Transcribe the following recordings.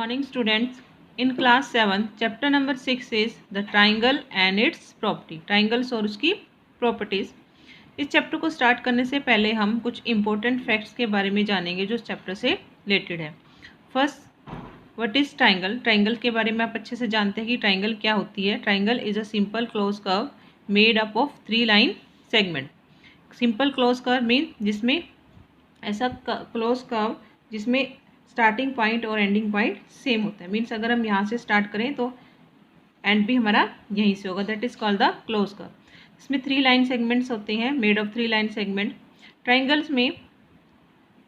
morning students. In class 7 chapter number 6 is the triangle and its property. Triangles और उसकी properties. इस chapter को start करने से पहले हम कुछ इंपॉर्टेंट फैक्ट्स के बारे में जानेंगे जो इस चैप्टर से रिलेटेड है. First, what is triangle. Triangle के बारे में आप अच्छे से जानते हैं कि ट्राइंगल क्या होती है. Triangle is a simple close curve made up of 3 line segment. Simple close curve mean जिसमें ऐसा क्लोज कर्व जिसमें स्टार्टिंग पॉइंट और एंडिंग पॉइंट सेम होता है. मीन्स अगर हम यहाँ से स्टार्ट करें तो एंड भी हमारा यहीं से होगा. That is called the close curve. इसमें 3 लाइन सेगमेंट्स होते हैं made of 3 line segment. Triangles में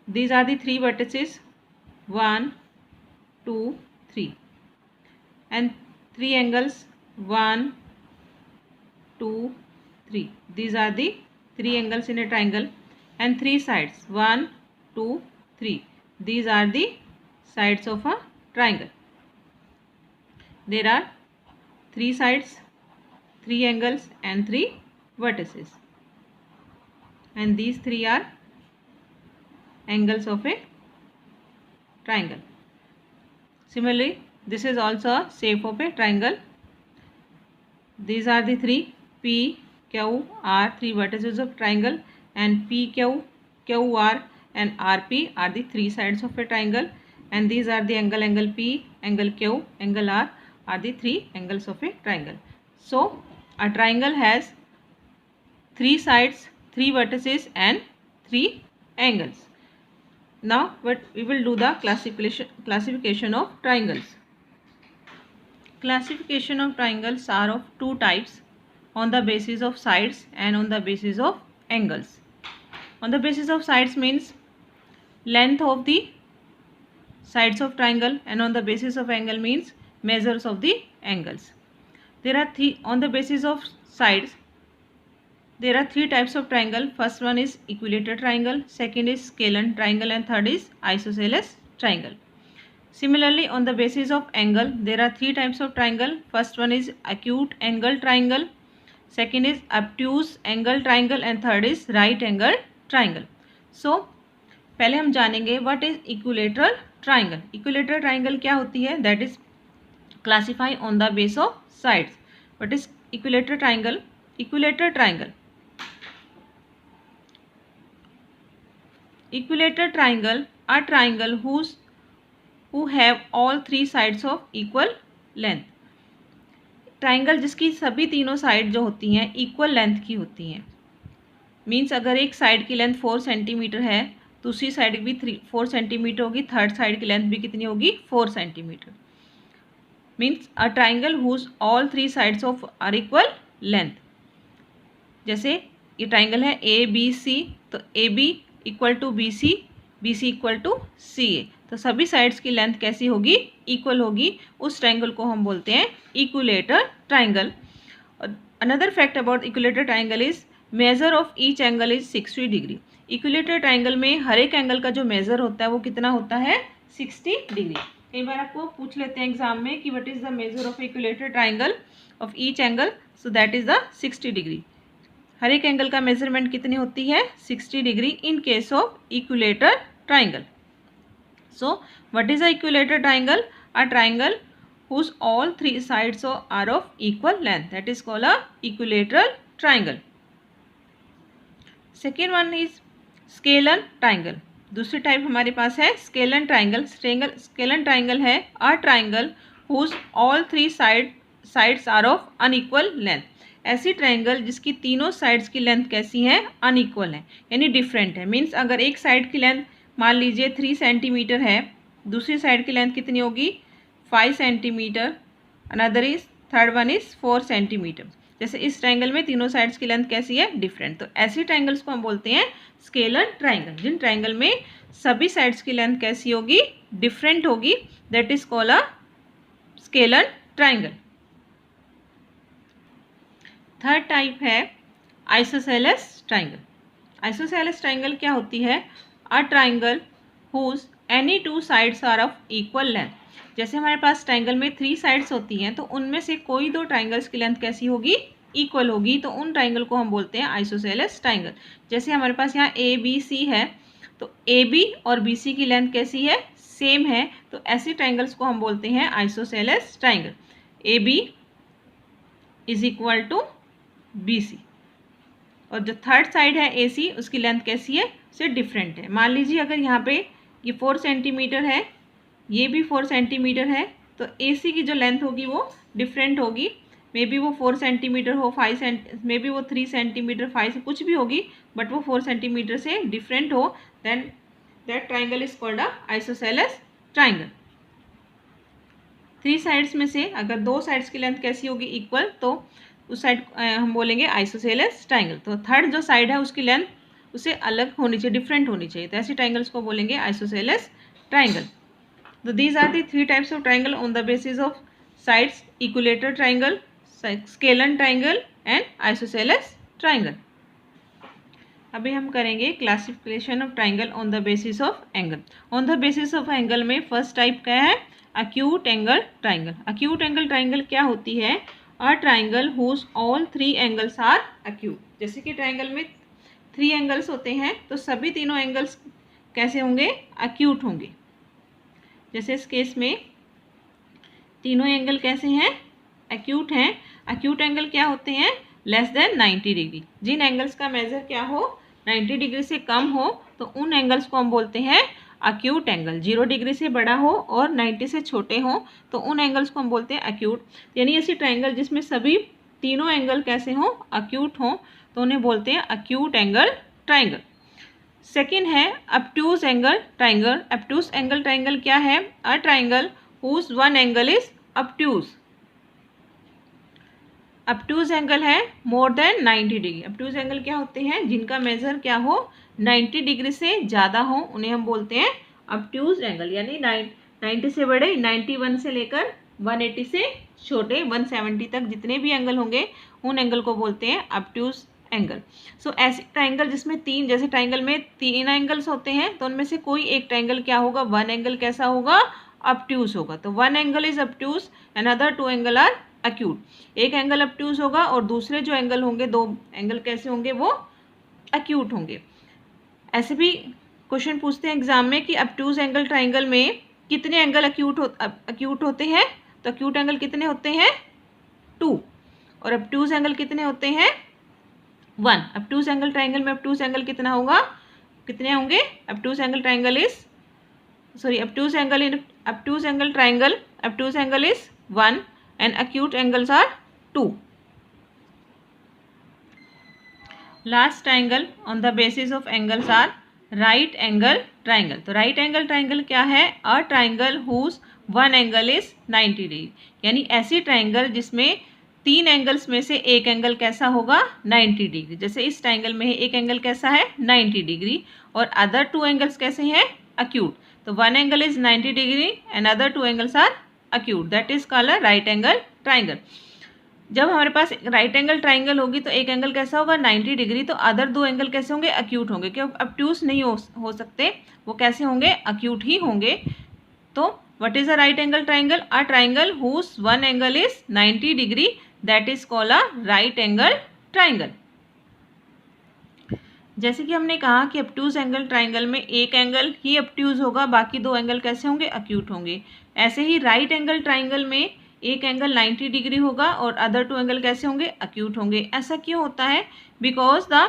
these are the 3 vertices 1 2 3 and 3 angles 1 2 3. These are the 3 angles in a triangle and 3 sides 1 2 3. These are the sides of a triangle. There are 3 sides, 3 angles and 3 vertices, and these 3 are angles of a triangle. Similarly, this is also a shape of a triangle. These are the 3 P, Q, R, 3 vertices of triangle, and P, Q, Q, R and RP are the 3 sides of a triangle, and these are the angle P, angle Q, angle R are the 3 angles of a triangle. So a triangle has 3 sides, 3 vertices and 3 angles. Now we will do the classification of triangles. Classification of triangles are of 2 types, on the basis of sides and on the basis of angles. On the basis of sides means length of the sides of triangle, and on the basis of angle means measures of the angles. There are 3 on the basis of sides. There are 3 types of triangle. First one is equilateral triangle, second is scalene triangle, and third is isosceles triangle. Similarly, on the basis of angle, there are 3 types of triangle. First one is acute angle triangle, second is obtuse angle triangle, and third is right angle triangle. So पहले हम जानेंगे what is equilateral triangle. Equilateral triangle क्या होती है. That is classify on the base of sides. What is equilateral triangle. Equilateral triangle are triangle who have all 3 sides of equal length. Triangle जिसकी सभी तीनों side जो होती हैं equal length की होती हैं. मीन्स अगर एक साइड की लेंथ 4 सेंटीमीटर है, दूसरी साइड भी 4 सेंटीमीटर होगी, थर्ड साइड की लेंथ भी कितनी होगी 4 centimetre. Means a triangle whose all 3 sides of are equal length. जैसे ये ट्राइंगल है ए बी सी, तो A B equal to B C, B C equal to C A. तो सभी साइड्स की लेंथ कैसी होगी इक्वल होगी. उस ट्राइंगल को हम बोलते हैं equilateral triangle. Another fact about equilateral triangle is measure of each angle is 60 degree. Equilateral triangle में हर एक एंगल का जो मेजर होता है वो कितना होता है 60 डिग्री. कई बार आपको पूछ लेते हैं एग्जाम में कि what is the measure of equilateral triangle of each angle. So that is the 60 degree. हर एक एंगल का मेजरमेंट कितनी होती है 60 degree in case of equilateral triangle. So what is the equilateral triangle. A triangle whose all 3 sides are of equal length. That is called a equilateral triangle. Second one is scalene triangle. दूसरी type हमारे पास है scalene triangle. Scalene triangle है a triangle whose all 3 sides are of unequal length. ऐसी triangle जिसकी तीनों sides की length कैसी है अनइक्वल है, यानी डिफरेंट है. मीन्स अगर एक साइड की लेंथ मान लीजिए 3 सेंटीमीटर है, दूसरी साइड की लेंथ कितनी होगी 5 centimetre, another is third one is 4 centimetre. जैसे इस ट्राइंगल में तीनों साइड्स की लेंथ कैसी है डिफरेंट. तो ऐसी ट्राइंगल्स को हम बोलते हैं स्केलन ट्राइंगल. जिन ट्राइंगल में सभी साइड्स की लेंथ कैसी होगी डिफरेंट होगी, that is called a scalene triangle. Third type है आइसोसेलेस ट्राइंगल. आइसोसेलेस ट्राइंगल क्या होती है. A triangle whose any 2 sides are of equal length. जैसे हमारे पास ट्राइंगल में 3 साइड्स होती हैं, तो उनमें से कोई 2 ट्राइंगल्स की लेंथ कैसी होगी इक्वल होगी, तो उन ट्राइंगल को हम बोलते हैं आइसोसेलेस ट्राइंगल. जैसे हमारे पास यहाँ ए बी सी है, तो ए बी और बी सी की लेंथ कैसी है सेम है, तो ऐसे ट्राइंगल्स को हम बोलते हैं isosceles triangle. A B is equal to B C, और जो थर्ड साइड है ए सी, उसकी लेंथ कैसी है, उससे डिफरेंट है। मान लीजिए अगर यहाँ पे ये 4 सेंटीमीटर है, ये भी 4 सेंटीमीटर है, तो ए सी की जो लेंथ होगी वो डिफरेंट होगी। मे बी वो 4 सेंटीमीटर हो, 5 मे बी वो 3 सेंटीमीटर, 5 कुछ भी होगी, बट वो 4 सेंटीमीटर से डिफरेंट हो, then that triangle is called a isosceles triangle. 3 sides में से अगर 2 साइड्स की लेंथ कैसी होगी, इक्वल, तो उस साइड हम बोलेंगे आइसोसेलेस ट्राइंगल। तो थर्ड जो साइड है उसकी लेंथ उससे अलग होनी चाहिए, डिफरेंट होनी चाहिए, तो ऐसे ट्राइंगल्स को बोलेंगे आइसोसेलेस ट्राइंगल। तो these are the 3 types of triangle on the basis of sides: equilateral triangle, scalene triangle and isosceles triangle. अभी हम करेंगे classification of triangle on the basis of angle. On the basis of angle में first type क्या है, acute angle triangle. Acute angle triangle क्या होती है, a triangle whose all 3 angles are acute. जैसे कि ट्राइंगल में 3 एंगल्स होते हैं, तो सभी तीनों एंगल्स कैसे होंगे, अक्यूट होंगे। जैसे इस केस में तीनों एंगल कैसे हैं, अक्यूट हैं। अक्यूट एंगल क्या होते हैं, लेस देन 90 डिग्री। जिन एंगल्स का मेजर क्या हो, 90 डिग्री से कम हो, तो उन एंगल्स को हम बोलते हैं अक्यूट एंगल। 0 डिग्री से बड़ा हो और 90 से छोटे हो, तो उन एंगल्स को हम बोलते हैं अक्यूट। यानी ऐसी ट्राइंगल जिसमें सभी तीनों एंगल कैसे हों, अक्यूट हों, तो उन्हें बोलते हैं अक्यूट एंगल ट्राइंगल। सेकेंड है obtuse angle triangle. Obtuse angle triangle क्या है, a triangle whose one angle is obtuse. Obtuse angle है more than 90 degree. Obtuse angle क्या होते हैं, जिनका मेजर क्या हो, 90 डिग्री से ज़्यादा हो, उन्हें हम बोलते हैं ऑब्टूज एंगल। यानी 90 से बड़े, 91 से लेकर 180 से छोटे 170 तक जितने भी एंगल होंगे, उन एंगल को बोलते हैं ऑब्टूज एंगल। सो ऐसे ट्राइंगल जिसमें तीन, जैसे ट्राइंगल में 3 एंगल्स होते हैं, तो उनमें से कोई एक ट्राइंगल क्या होगा, वन एंगल कैसा होगा, ऑब्टूज होगा। तो one angle is obtuse and other 2 angle are acute. एक एंगल ऑब्टूज होगा और दूसरे जो एंगल होंगे, 2 एंगल कैसे होंगे, वो अक्यूट होंगे। ऐसे भी क्वेश्चन पूछते हैं एग्जाम में कि ऑब्टूज एंगल ट्राइंगल में कितने एंगल अक्यूट होते हैं, तो अक्यूट एंगल कितने होते हैं, 2, और ऑब्टूज एंगल कितने होते हैं, 1। ऑब्टूज एंगल ट्राइंगल में ऑब्टूज एंगल कितना होगा, कितने होंगे, obtuse angle triangle is obtuse angle is 1 and acute angles are 2. Last triangle on the basis of angles are right angle triangle. तो right angle triangle क्या है, a triangle whose one angle is 90 degree। यानी ऐसी triangle जिसमें 3 angles में से एक angle कैसा होगा, 90 डिग्री। जैसे इस ट्राइंगल में एक एंगल कैसा है, 90 डिग्री, और अदर 2 एंगल्स कैसे हैं, अक्यूट। तो 1 angle is 90 degree and other 2 angles are acute, that is called a right angle triangle. जब हमारे पास राइट एंगल ट्राइंगल होगी, तो एक एंगल कैसा होगा, 90 डिग्री, तो अदर 2 एंगल कैसे होंगे, अक्यूट होंगे। क्यों, ऑब्टूज नहीं हो सकते, वो कैसे होंगे, अक्यूट ही होंगे। तो what is a right angle triangle, a triangle whose one angle is 90 degree, that is called a right angle triangle. जैसे कि हमने कहा कि ऑब्टूज एंगल ट्राइंगल में एक एंगल ही ऑब्टूज होगा, बाकी 2 एंगल कैसे होंगे, अक्यूट होंगे। ऐसे ही राइट एंगल ट्राइंगल में एक एंगल 90 डिग्री होगा और अदर 2 एंगल कैसे होंगे, अक्यूट होंगे। ऐसा क्यों होता है, because the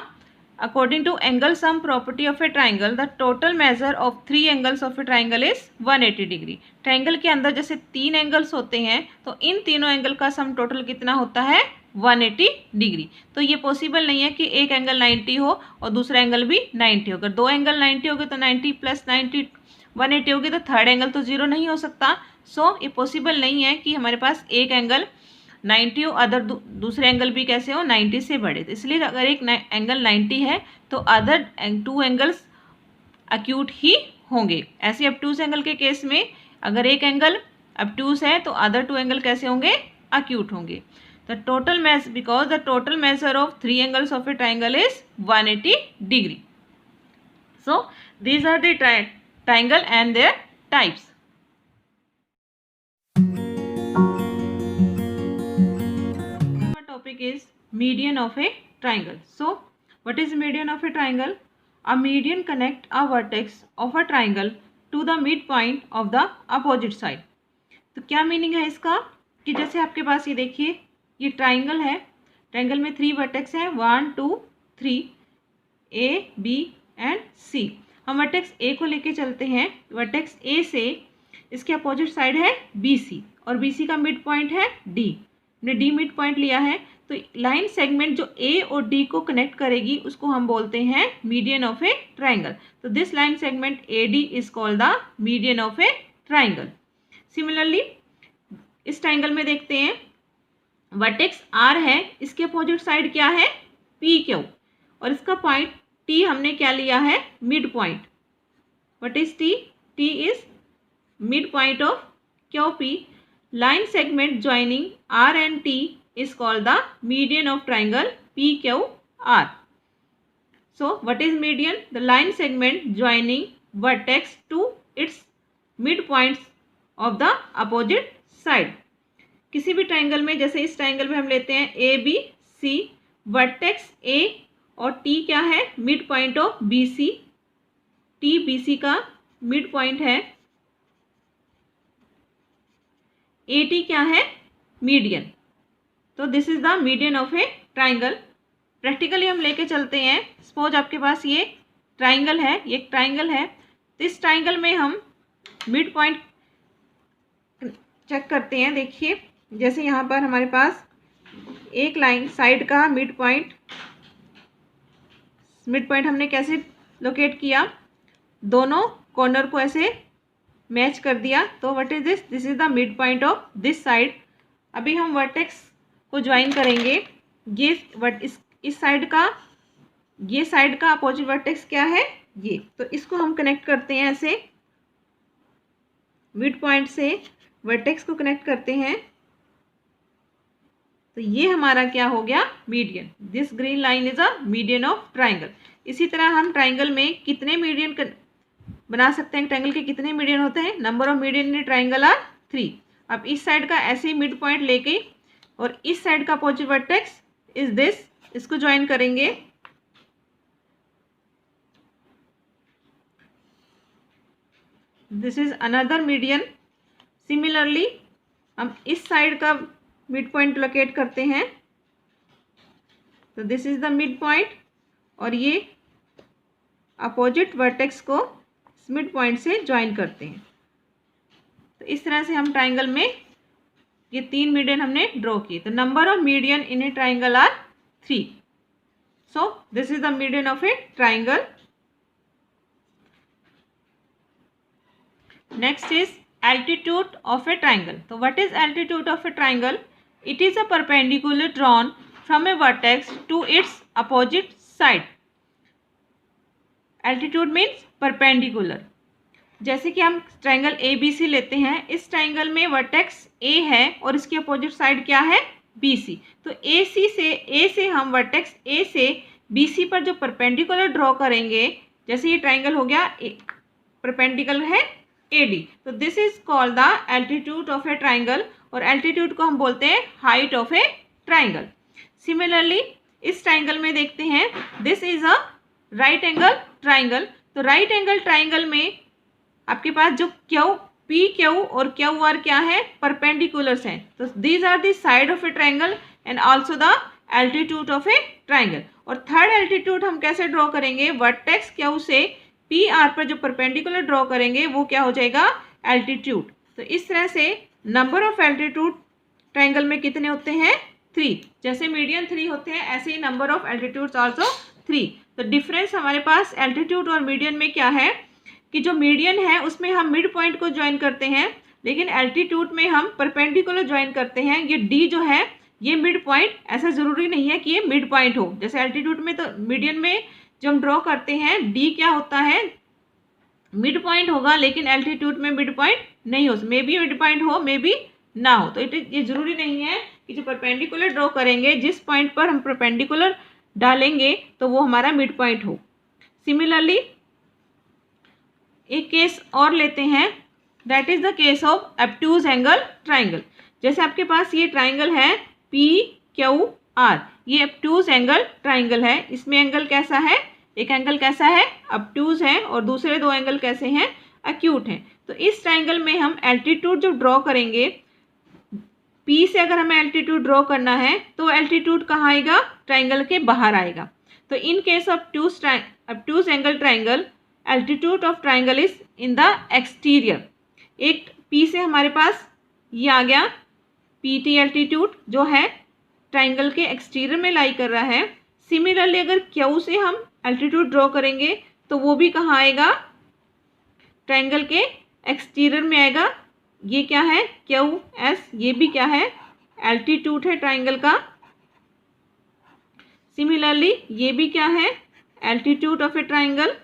according to angle sum property of a triangle, the total measure of 3 angles of a triangle is 180 degree. Triangle के अंदर जैसे 3 एंगल्स होते हैं, तो इन तीनों एंगल का सम टोटल कितना होता है, 180 डिग्री। तो ये पॉसिबल नहीं है कि एक एंगल 90 हो और दूसरा एंगल भी 90 हो। अगर 2 एंगल 90 हो गए तो 90 + 90 180 होगी, तो थर्ड एंगल तो 0 नहीं हो सकता। सो ये पॉसिबल नहीं है कि हमारे पास एक एंगल 90 हो, अदर दूसरे एंगल भी कैसे हो, 90 से बड़े। तो इसलिए अगर एक एंगल 90 है, तो अदर 2 एंगल्स अक्यूट ही होंगे। ऐसे ऑब्टूज एंगल के केस में अगर एक एंगल ऑब्टूज है, तो अदर 2 एंगल कैसे होंगे, अक्यूट होंगे। The total measure, because the total measure of 3 angles of a triangle is 180 degree. So these are the triangle and their types. Our topic is median of a triangle. So what is median of a triangle? A median connect a vertex of a triangle to the mid point of the opposite side. तो क्या meaning है इसका कि जैसे आपके पास ये देखिए ये ट्राइंगल है, ट्राइंगल में 3 वर्टेक्स हैं 1 2 3 A B एंड C। हम वर्टेक्स A को लेके चलते हैं, वर्टेक्स A से इसके अपोजिट साइड है BC और BC का मिड पॉइंट है D। हमने D मिड पॉइंट लिया है, तो लाइन सेगमेंट जो A और D को कनेक्ट करेगी उसको हम बोलते हैं मीडियन ऑफ ए ट्राइंगल। तो this line segment AD is called the median of a triangle. Similarly इस ट्राइंगल में देखते हैं वर्टेक्स R है, इसके अपोजिट साइड क्या है PQ और इसका पॉइंट T हमने क्या लिया है mid point. What is T? T is mid point of QP। Line segment joining R and T is called the median of triangle PQR. So what is median? The line segment joining vertex to its midpoints of the opposite side. किसी भी triangle में, जैसे इस triangle में हम लेते हैं ABC, vertex A और T क्या है mid point of BC, T BC का मिड पॉइंट है, AT क्या है मीडियन। तो this is the median of a triangle. Practically हम लेके चलते हैं, सपोज आपके पास ये ट्राइंगल है, ये ट्राइंगल है, तो इस ट्राइंगल में हम मिड पॉइंट चेक करते हैं। देखिए जैसे यहाँ पर हमारे पास एक लाइन साइड का मिड पॉइंट हमने कैसे लोकेट किया, दोनों कॉर्नर को ऐसे मैच कर दिया। तो what is this? This is the mid point of this side. अभी हम वर्टेक्स को ज्वाइन करेंगे, ये इस साइड का, ये साइड का अपोजिट वर्टेक्स क्या है ये, तो इसको हम कनेक्ट करते हैं ऐसे, मिड पॉइंट से वर्टेक्स को कनेक्ट करते हैं, तो ये हमारा क्या हो गया median. This green line is a median of triangle. इसी तरह हम ट्राइंगल में कितने मीडियन बना सकते हैं, ट्राइंगल के कितने मीडियन होते हैं, number of median in triangle are 3। अब इस साइड का ऐसे ही मिड पॉइंट लेके और इस साइड का अपोजिट वर्टेक्स इज दिस, इसको ज्वाइन करेंगे, this is another median. Similarly हम इस साइड का मिड पॉइंट लोकेट करते हैं, तो this is the mid point और ये अपोजिट वर्टेक्स को मिड पॉइंट से ज्वाइन करते हैं। तो इस तरह से हम ट्राइंगल में ये 3 मीडियन हमने ड्रॉ किए। तो number of median in a triangle are 3। So this is the median of a triangle. Next is altitude of a triangle. तो what is altitude of a triangle? It is a perpendicular drawn from a vertex to its opposite side. Altitude means perpendicular. जैसे कि हम triangle ABC लेते हैं, इस triangle में vertex A है और इसकी अपोजिट साइड क्या है BC। तो A से हम वर्टेक्स A से BC पर जो परपेंडिकुलर ड्रॉ करेंगे, जैसे ये ट्राइंगल हो गया परपेंडिकुलर है AD, तो this is called the altitude of a triangle और एल्टीट्यूड को हम बोलते हैं height of a triangle. Similarly इस ट्राइंगल में देखते हैं, this is a right angle triangle. तो राइट एंगल ट्राइंगल में आपके पास जो PQ और QR क्या है परपेंडिकुलर्स हैं। तो these are the side of a triangle and also the altitude of a triangle. और थर्ड एल्टीट्यूड हम कैसे ड्रॉ करेंगे, वर्टेक्स Q से PR पर जो परपेंडिकुलर ड्रॉ करेंगे वो क्या हो जाएगा एल्टीट्यूड। तो इस तरह से नंबर ऑफ एल्टीट्यूड ट्राइंगल में कितने होते हैं 3। जैसे मीडियन 3 होते हैं, ऐसे ही नंबर ऑफ एल्टीट्यूड्स आल्सो 3। तो डिफरेंस हमारे पास एल्टीट्यूड और मीडियन में क्या है कि जो मीडियन है उसमें हम मिड पॉइंट को ज्वाइन करते हैं, लेकिन एल्टीट्यूड में हम परपेंडिकुलर ज्वाइन करते हैं। ये D जो है ये मिड पॉइंट, ऐसा ज़रूरी नहीं है कि ये मिड पॉइंट हो। जैसे एल्टीट्यूड में तो मीडियन में जो हम ड्रॉ करते हैं D क्या होता है मिड पॉइंट होगा, लेकिन एल्टीट्यूड में मिड पॉइंट नहीं हो, मे बी मिड पॉइंट हो मे बी ना हो। तो ये ज़रूरी नहीं है कि जो परपेंडिकुलर ड्रॉ करेंगे, जिस पॉइंट पर हम परपेंडिकुलर डालेंगे तो वो हमारा मिड पॉइंट हो। सिमिलरली एक केस और लेते हैं, that is the case of obtuse angle triangle. जैसे आपके पास ये ट्राइंगल है PQR, ये ऑब्ट्यूज एंगल ट्राइंगल है। इसमें एंगल कैसा है, एक एंगल कैसा है ऑब्ट्यूज है और दूसरे 2 एंगल कैसे हैं एक्यूट हैं। तो इस ट्राइंगल में हम एल्टीट्यूड जो ड्रॉ करेंगे, पी से अगर हमें एल्टीट्यूड ड्रॉ करना है तो एल्टीट्यूड कहाँ आएगा, ट्राइंगल के बाहर आएगा। तो इन case of obtuse angle triangle, altitude of triangle is in the exterior. एक पी से हमारे पास ये आ गया पी टी एल्टीट्यूड जो है ट्राइंगल के एक्सटीरियर में लाई कर रहा है। सिमिलरली अगर क्यू से हम एल्टीट्यूड ड्रॉ करेंगे तो वो भी कहाँ आएगा, ट्राइंगल के एक्सटीरियर में आएगा। ये क्या है, क्यू एस, ये भी क्या है, एल्टीट्यूड है ट्राइंगल का। सिमिलरली ये भी क्या है, एल्टीट्यूड ऑफ ए ट्राइंगल।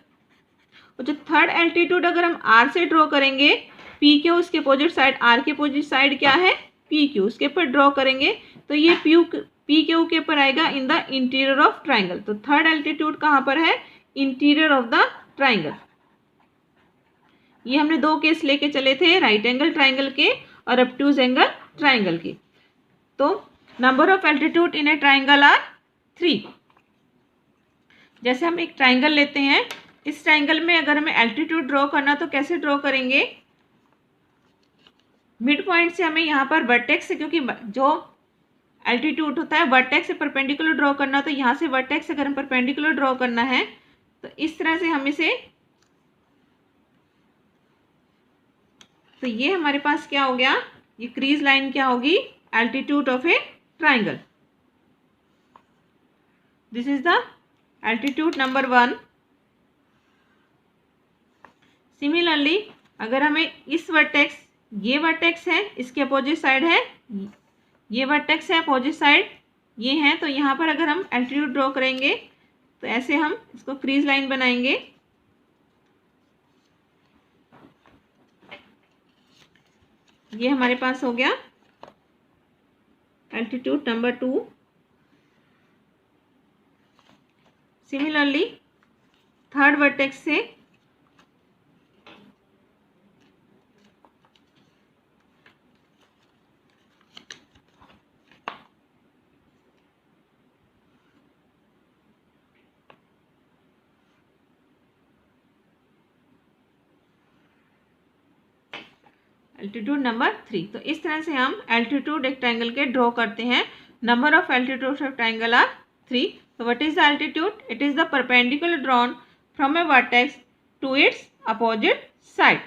और जो थर्ड एल्टीट्यूड अगर हम आर से ड्रॉ करेंगे, पी क्यू उसके अपोजिट साइड, आर के अपोजिट साइड क्या है, पी क्यू, उसके ऊपर ड्रॉ करेंगे तो ये पी क्यू के ऊपर आएगा in the interior of triangle. तो थर्ड एल्टीट्यूड कहाँ पर है, इंटीरियर ऑफ द ट्राइंगल। ये हमने दो केस लेके चले थे, राइट एंगल ट्राइंगल के और ऑब्ट्यूज एंगल ट्राइंगल के। तो number of altitude in a triangle are 3। जैसे हम एक ट्राइंगल लेते हैं, इस ट्राइंगल में अगर हमें एल्टीट्यूड ड्रॉ करना तो कैसे ड्रॉ करेंगे, मिड पॉइंट से हमें यहाँ पर वर्टेक्स से, क्योंकि जो एल्टीट्यूड होता है वर्टेक्स से परपेंडिकुलर ड्रॉ करना, तो यहाँ से वर्टेक्स से अगर हम परपेंडिकुलर ड्रॉ करना है तो इस तरह से हम इसे, तो ये हमारे पास क्या हो गया, ये क्रीज लाइन क्या होगी, altitude of a triangle. This is the altitude number 1। Similarly अगर हमें इस वर्टेक्स, ये वर्टेक्स है, इसके अपोजिट साइड है, ये वर्टेक्स है, अपोजिट साइड ये है, तो यहाँ पर अगर हम एल्टीट्यूड ड्रॉ करेंगे तो ऐसे हम इसको क्रीज लाइन बनाएंगे। ये हमारे पास हो गया altitude number 2। Similarly third vertex से एल्टीट्यूड नंबर 3। तो इस तरह से हम एल्टीट्यूड एक ट्राइंगल के ड्रॉ करते हैं। Number of altitude of triangle are 3। So what is the altitude? It is the perpendicular drawn from a vertex to its opposite side.